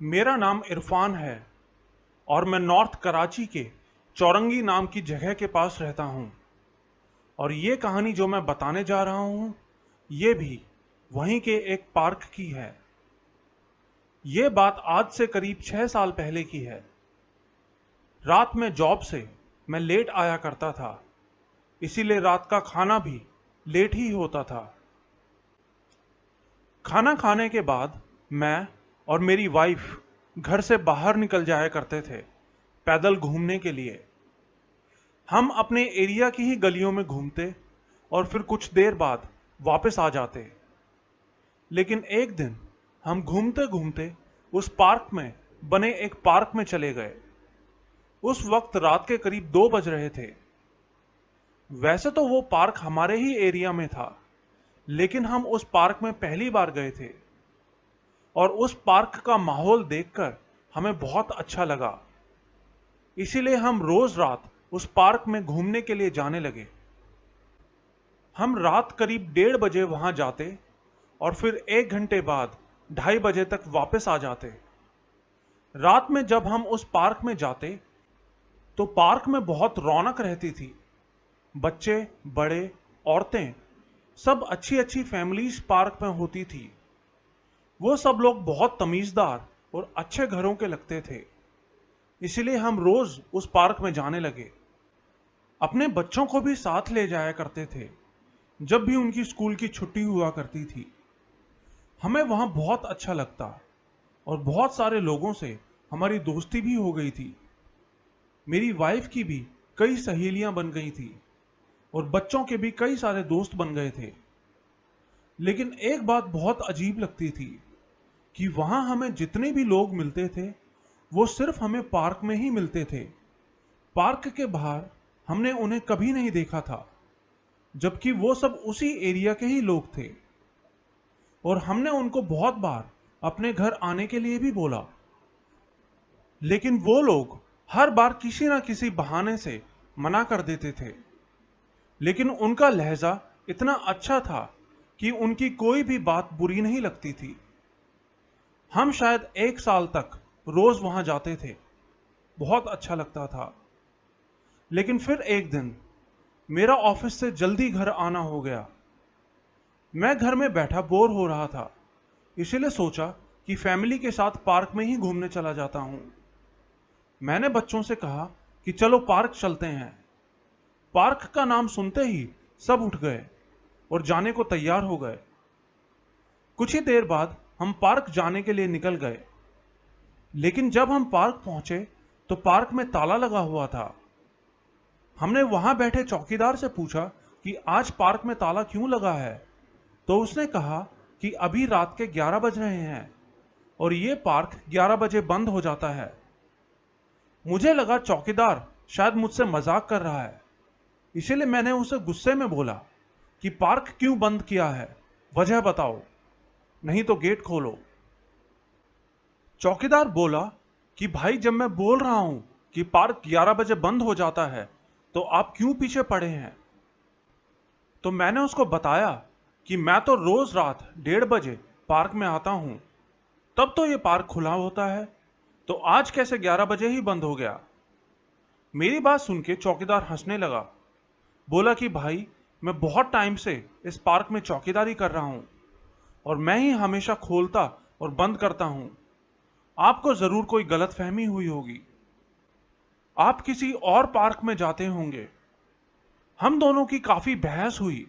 मेरा नाम इरफान है और मैं नॉर्थ कराची के चौरंगी नाम की जगह के पास रहता हूँ। और ये कहानी जो मैं बताने जा रहा हूँ ये भी वहीं के एक पार्क की है। ये बात आज से करीब 6 साल पहले की है। रात में जॉब से मैं लेट आया करता था, इसीलिए रात का खाना भी लेट ही होता था। खाना खाने के बाद मैं और मेरी वाइफ घर से बाहर निकल जाया करते थे पैदल घूमने के लिए। हम अपने एरिया की ही गलियों में घूमते और फिर कुछ देर बाद वापस आ जाते। लेकिन एक दिन हम घूमते घूमते उस पार्क में बने एक पार्क में चले गए। उस वक्त रात के करीब 2 बज रहे थे। वैसे तो वो पार्क हमारे ही एरिया में था, लेकिन हम उस पार्क में पहली बार गए थे और उस पार्क का माहौल देखकर हमें बहुत अच्छा लगा। इसीलिए हम रोज रात उस पार्क में घूमने के लिए जाने लगे। हम रात करीब 1:30 बजे वहां जाते और फिर 1 घंटे बाद 2:30 बजे तक वापस आ जाते। रात में जब हम उस पार्क में जाते तो पार्क में बहुत रौनक रहती थी। बच्चे, बड़े, औरतें, सब अच्छी अच्छी फैमिलीज पार्क में होती थी। वो सब लोग बहुत तमीजदार और अच्छे घरों के लगते थे, इसीलिए हम रोज उस पार्क में जाने लगे। अपने बच्चों को भी साथ ले जाया करते थे जब भी उनकी स्कूल की छुट्टी हुआ करती थी। हमें वहां बहुत अच्छा लगता और बहुत सारे लोगों से हमारी दोस्ती भी हो गई थी। मेरी वाइफ की भी कई सहेलियां बन गई थी और बच्चों के भी कई सारे दोस्त बन गए थे। लेकिन एक बात बहुत अजीब लगती थी कि वहां हमें जितने भी लोग मिलते थे वो सिर्फ हमें पार्क में ही मिलते थे। पार्क के बाहर हमने उन्हें कभी नहीं देखा था, जबकि वो सब उसी एरिया के ही लोग थे। और हमने उनको बहुत बार अपने घर आने के लिए भी बोला, लेकिन वो लोग हर बार किसी ना किसी बहाने से मना कर देते थे। लेकिन उनका लहजा इतना अच्छा था कि उनकी कोई भी बात बुरी नहीं लगती थी। हम शायद 1 साल तक रोज वहां जाते थे, बहुत अच्छा लगता था। लेकिन फिर एक दिन मेरा ऑफिस से जल्दी घर आना हो गया। मैं घर में बैठा बोर हो रहा था, इसीलिए सोचा कि फैमिली के साथ पार्क में ही घूमने चला जाता हूं। मैंने बच्चों से कहा कि चलो पार्क चलते हैं। पार्क का नाम सुनते ही सब उठ गए और जाने को तैयार हो गए। कुछ ही देर बाद हम पार्क जाने के लिए निकल गए। लेकिन जब हम पार्क पहुंचे तो पार्क में ताला लगा हुआ था। हमने वहां बैठे चौकीदार से पूछा कि आज पार्क में ताला क्यों लगा है, तो उसने कहा कि अभी रात के 11 बज रहे हैं और ये पार्क 11 बजे बंद हो जाता है। मुझे लगा चौकीदार शायद मुझसे मजाक कर रहा है, इसीलिए मैंने उसे गुस्से में बोला कि पार्क क्यों बंद किया है, वजह बताओ, नहीं तो गेट खोलो। चौकीदार बोला कि भाई जब मैं बोल रहा हूं कि पार्क 11 बजे बंद हो जाता है तो आप क्यों पीछे पड़े हैं। तो मैंने उसको बताया कि मैं तो रोज रात 1:30 बजे पार्क में आता हूं, तब तो ये पार्क खुला होता है, तो आज कैसे 11 बजे ही बंद हो गया। मेरी बात सुन के चौकीदार हंसने लगा। बोला कि भाई मैं बहुत टाइम से इस पार्क में चौकीदारी कर रहा हूं और मैं ही हमेशा खोलता और बंद करता हूं। आपको जरूर कोई गलतफहमी हुई होगी, आप किसी और पार्क में जाते होंगे। हम दोनों की काफी बहस हुई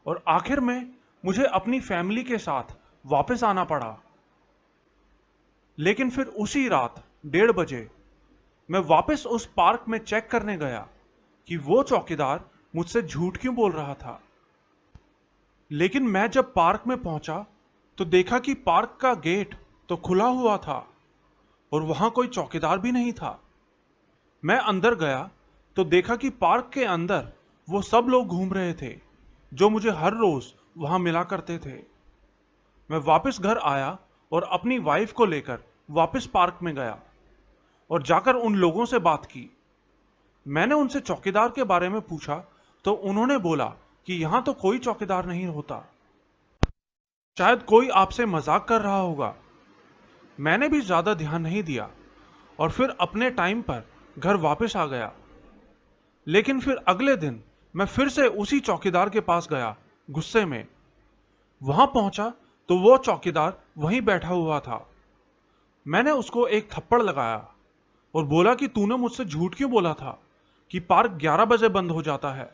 और आखिर में मुझे अपनी फैमिली के साथ वापस आना पड़ा। लेकिन फिर उसी रात 1:30 बजे मैं वापस उस पार्क में चेक करने गया कि वो चौकीदार मुझसे झूठ क्यों बोल रहा था। लेकिन मैं जब पार्क में पहुंचा तो देखा कि पार्क का गेट तो खुला हुआ था और वहां कोई चौकीदार भी नहीं था। मैं अंदर गया तो देखा कि पार्क के अंदर वो सब लोग घूम रहे थे जो मुझे हर रोज वहां मिला करते थे। मैं वापस घर आया और अपनी वाइफ को लेकर वापस पार्क में गया और जाकर उन लोगों से बात की। मैंने उनसे चौकीदार के बारे में पूछा तो उन्होंने बोला कि यहां तो कोई चौकीदार नहीं होता, शायद कोई आपसे मजाक कर रहा होगा। मैंने भी ज्यादा ध्यान नहीं दिया और फिर अपने टाइम पर घर वापस आ गया। लेकिन फिर अगले दिन मैं फिर से उसी चौकीदार के पास गया, गुस्से में। वहां पहुंचा तो वो चौकीदार वहीं बैठा हुआ था। मैंने उसको एक थप्पड़ लगाया और बोला कि तूने मुझसे झूठ क्यों बोला था कि पार्क 11 बजे बंद हो जाता है।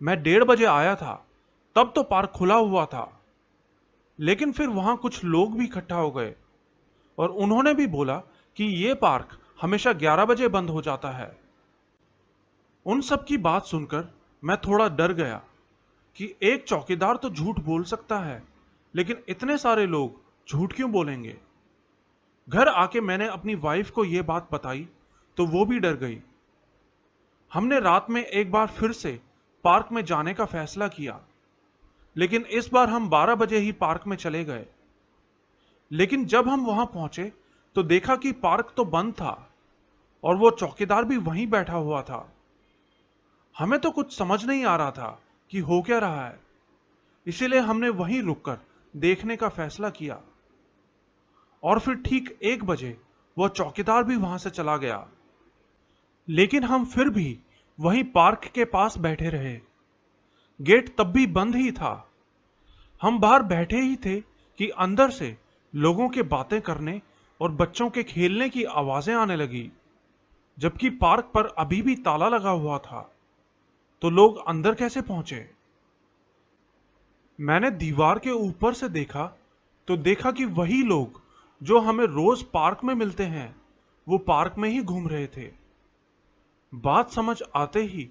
मैं 1:30 बजे आया था, तब तो पार्क खुला हुआ था। लेकिन फिर वहां कुछ लोग भी इकट्ठा हो गए और उन्होंने भी बोला कि ये पार्क हमेशा 11 बजे बंद हो जाता है। उन सब की बात सुनकर मैं थोड़ा डर गया कि एक चौकीदार तो झूठ बोल सकता है, लेकिन इतने सारे लोग झूठ क्यों बोलेंगे। घर आके मैंने अपनी वाइफ को यह बात बताई तो वो भी डर गई। हमने रात में एक बार फिर से पार्क में जाने का फैसला किया, लेकिन इस बार हम 12 बजे ही पार्क में चले गए। लेकिन जब हम वहां पहुंचे तो देखा कि पार्क तो बंद था और वो चौकीदार भी वहीं बैठा हुआ था। हमें तो कुछ समझ नहीं आ रहा था कि हो क्या रहा है, इसीलिए हमने वहीं रुककर देखने का फैसला किया। और फिर ठीक 1 बजे वो चौकीदार भी वहां से चला गया। लेकिन हम फिर भी वहीं पार्क के पास बैठे रहे। गेट तब भी बंद ही था। हम बाहर बैठे ही थे कि अंदर से लोगों के बातें करने और बच्चों के खेलने की आवाजें आने लगी। जबकि पार्क पर अभी भी ताला लगा हुआ था, तो लोग अंदर कैसे पहुंचे। मैंने दीवार के ऊपर से देखा तो देखा कि वही लोग जो हमें रोज पार्क में मिलते हैं, वो पार्क में ही घूम रहे थे। बात समझ आते ही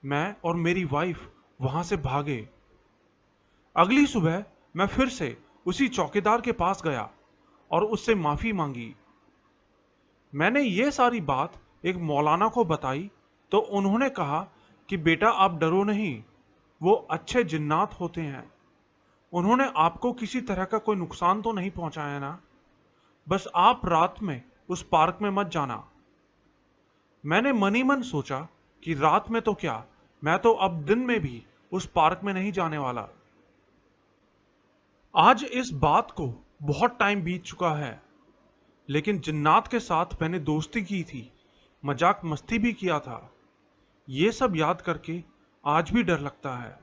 मैं और मेरी वाइफ वहां से भागे। अगली सुबह मैं फिर से उसी चौकीदार के पास गया और उससे माफी मांगी। मैंने ये सारी बात एक मौलाना को बताई तो उन्होंने कहा कि बेटा आप डरो नहीं, वो अच्छे जिन्नात होते हैं। उन्होंने आपको किसी तरह का कोई नुकसान तो नहीं पहुंचाया ना, बस आप रात में उस पार्क में मत जाना। मैंने मन ही मन सोचा कि रात में तो क्या, मैं तो अब दिन में भी उस पार्क में नहीं जाने वाला। आज इस बात को बहुत टाइम बीत चुका है, लेकिन जिन्नात के साथ मैंने दोस्ती की थी, मजाक मस्ती भी किया था। ये सब याद करके आज भी डर लगता है।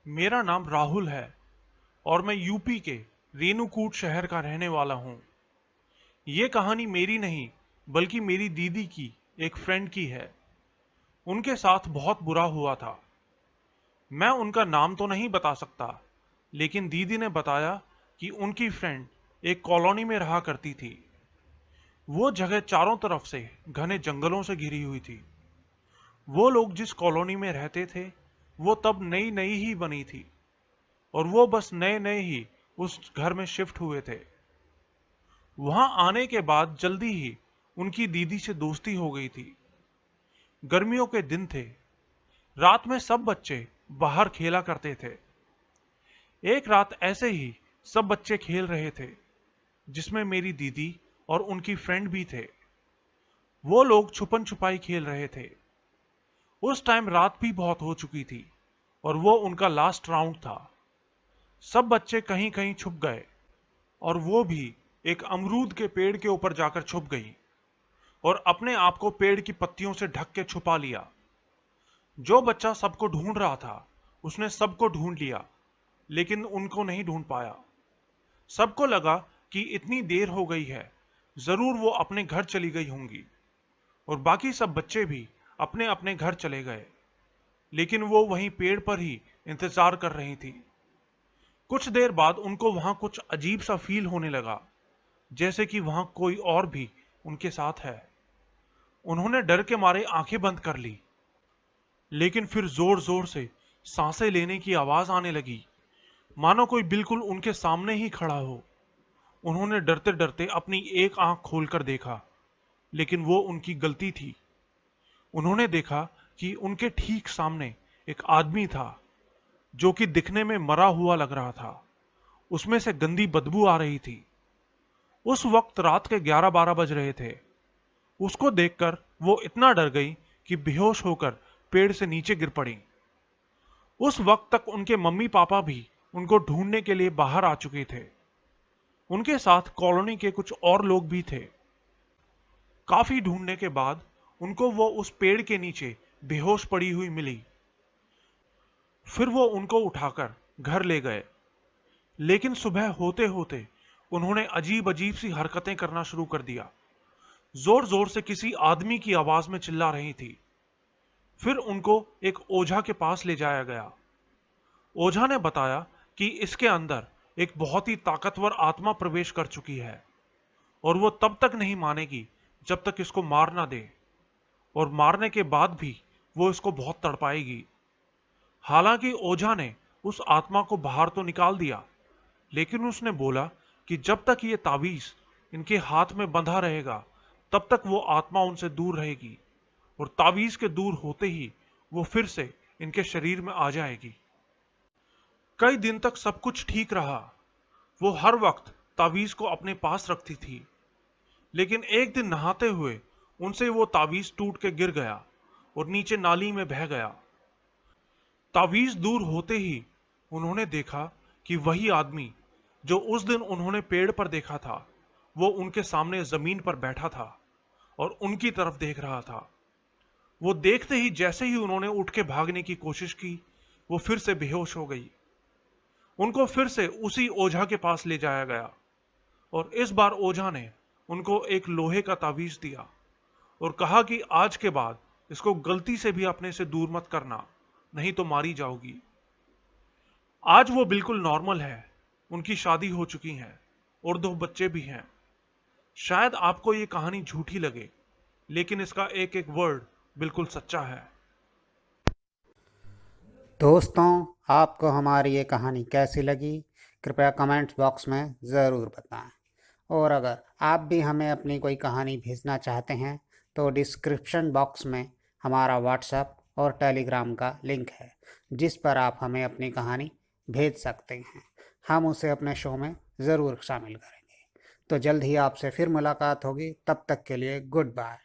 मेरा नाम राहुल है और मैं यूपी के रेणुकूट शहर का रहने वाला हूं। ये कहानी मेरी नहीं, बल्कि मेरी दीदी की एक फ्रेंड की है। उनके साथ बहुत बुरा हुआ था। मैं उनका नाम तो नहीं बता सकता, लेकिन दीदी ने बताया कि उनकी फ्रेंड एक कॉलोनी में रहा करती थी। वो जगह चारों तरफ से घने जंगलों से घिरी हुई थी। वो लोग जिस कॉलोनी में रहते थे, वो तब नई नई ही बनी थी और वो बस नए नए ही उस घर में शिफ्ट हुए थे। वहां आने के बाद जल्दी ही उनकी दीदी से दोस्ती हो गई थी। गर्मियों के दिन थे। रात में सब बच्चे बाहर खेला करते थे। एक रात ऐसे ही सब बच्चे खेल रहे थे, जिसमें मेरी दीदी और उनकी फ्रेंड भी थे। वो लोग छुपन छुपाई खेल रहे थे। उस टाइम रात भी बहुत हो चुकी थी और वो उनका लास्ट राउंड था। सब बच्चे कहीं कहीं छुप गए और वो भी एक अमरूद के पेड़ के ऊपर जाकर छुप गई और अपने आप को पेड़ की पत्तियों से ढक के छुपा लिया। जो बच्चा सबको ढूंढ रहा था, उसने सबको ढूंढ लिया, लेकिन उनको नहीं ढूंढ पाया। सबको लगा कि इतनी देर हो गई है, जरूर वो अपने घर चली गई होंगी, और बाकी सब बच्चे भी अपने अपने घर चले गए। लेकिन वो वहीं पेड़ पर ही इंतजार कर रही थी। कुछ देर बाद उनको वहां कुछ अजीब सा फील होने लगा, जैसे कि वहां कोई और भी उनके साथ है। उन्होंने डर के मारे आंखें बंद कर ली, लेकिन फिर जोर जोर से सांसें लेने की आवाज आने लगी, मानो कोई बिल्कुल उनके सामने ही खड़ा हो। उन्होंने डरते डरते अपनी एक आंख खोलकर देखा, लेकिन वो उनकी गलती थी। उन्होंने देखा कि उनके ठीक सामने एक आदमी था, जो कि दिखने में मरा हुआ लग रहा था। उसमें से गंदी बदबू आ रही थी। उस वक्त रात के 11-12 बज रहे थे। उसको देखकर वो इतना डर गई कि बेहोश होकर पेड़ से नीचे गिर पड़ी। उस वक्त तक उनके मम्मी पापा भी उनको ढूंढने के लिए बाहर आ चुके थे। उनके साथ कॉलोनी के कुछ और लोग भी थे। काफी ढूंढने के बाद उनको वो उस पेड़ के नीचे बेहोश पड़ी हुई मिली। फिर वो उनको उठाकर घर ले गए। लेकिन सुबह होते होते उन्होंने अजीब अजीब सी हरकतें करना शुरू कर दिया। जोर जोर से किसी आदमी की आवाज में चिल्ला रही थी। फिर उनको एक ओझा के पास ले जाया गया। ओझा ने बताया कि इसके अंदर एक बहुत ही ताकतवर आत्मा प्रवेश कर चुकी है और वो तब तक नहीं मानेगी जब तक इसको मार ना दे, और मारने के बाद भी वो इसको बहुत तड़पाएगी। हालांकि ओझा ने उस आत्मा को बाहर तो निकाल दिया, लेकिन उसने बोला कि जब तक ये ताबीज इनके हाथ में बंधा रहेगा तब तक वो आत्मा उनसे दूर रहेगी, और ताबीज के दूर होते ही वो फिर से इनके शरीर में आ जाएगी। कई दिन तक सब कुछ ठीक रहा। वो हर वक्त ताबीज को अपने पास रखती थी। लेकिन एक दिन नहाते हुए उनसे वो ताबीज टूट के गिर गया और नीचे नाली में बह गया। ताबीज दूर होते ही उन्होंने देखा कि वही आदमी जो उस दिन उन्होंने पेड़ पर देखा था, वो उनके सामने जमीन पर बैठा था और उनकी तरफ देख रहा था। वो देखते ही जैसे ही उन्होंने उठ के भागने की कोशिश की, वो फिर से बेहोश हो गई। उनको फिर से उसी ओझा के पास ले जाया गया और इस बार ओझा ने उनको एक लोहे का ताबीज दिया और कहा कि आज के बाद इसको गलती से भी अपने से दूर मत करना, नहीं तो मारी जाओगी। आज वो बिल्कुल नॉर्मल है। उनकी शादी हो चुकी है और 2 बच्चे भी हैं। शायद आपको ये कहानी झूठी लगे, लेकिन इसका एक एक वर्ड बिल्कुल सच्चा है। दोस्तों, आपको हमारी ये कहानी कैसी लगी, कृपया कमेंट्स बॉक्स में ज़रूर बताएं। और अगर आप भी हमें अपनी कोई कहानी भेजना चाहते हैं तो डिस्क्रिप्शन बॉक्स में हमारा व्हाट्सएप और टेलीग्राम का लिंक है, जिस पर आप हमें अपनी कहानी भेज सकते हैं। हम उसे अपने शो में ज़रूर शामिल करेंगे। तो जल्द ही आपसे फिर मुलाकात होगी। तब तक के लिए गुड बाय।